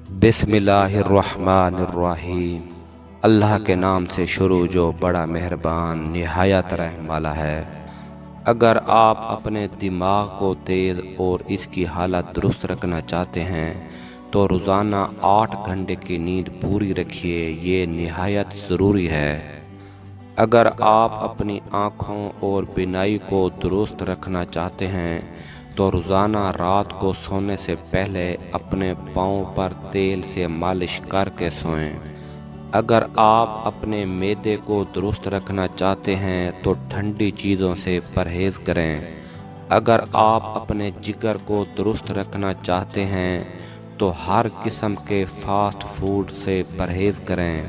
بسم اللہ الرحمن الرحیم۔ اللہ کے نام سے شروع جو بڑا مہربان نہایت رحم والا ہے۔ اگر آپ اپنے دماغ کو تیز اور اس کی حالت درست رکھنا چاہتے ہیں تو روزانہ 8 گھنٹے کی نیند پوری رکھیے، یہ نہایت ضروری ہے۔ اگر آپ اپنی آنکھوں اور بینائی کو درست رکھنا چاہتے ہیں تو روزانہ رات کو سونے سے پہلے اپنے پاؤں پر تیل سے مالش کر کے سوئیں۔ اگر آپ اپنے معدے کو درست رکھنا چاہتے ہیں تو ٹھنڈی چیزوں سے پرہیز کریں۔ اگر آپ اپنے جگر کو درست رکھنا چاہتے ہیں تو ہر قسم کے فاسٹ فوڈ سے پرہیز کریں۔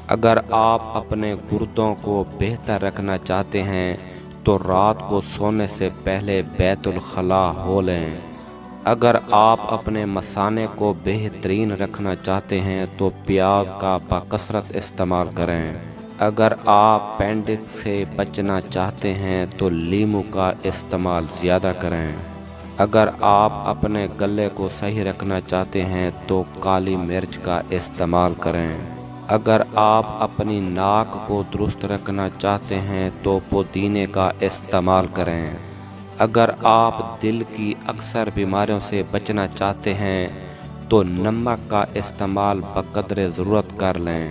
اگر آپ اپنے گردوں کو بہتر رکھنا چاہتے ہیں تو رات کو سونے سے پہلے بیت الخلاء ہو لیں۔ اگر آپ اپنے مثانے کو بہترین رکھنا چاہتے ہیں تو پیاز کا بکثرت استعمال کریں۔ اگر آپ اپینڈکس سے بچنا چاہتے ہیں تو لیموں کا استعمال زیادہ کریں۔ اگر آپ اپنے گلے کو صحیح رکھنا چاہتے ہیں تو کالی مرچ کا استعمال کریں۔ اگر آپ اپنی ناک کو درست رکھنا چاہتے ہیں تو پودینے کا استعمال کریں۔ اگر آپ دل کی اکثر بیماریوں سے بچنا چاہتے ہیں تو نمک کا استعمال بقدر ضرورت کر لیں۔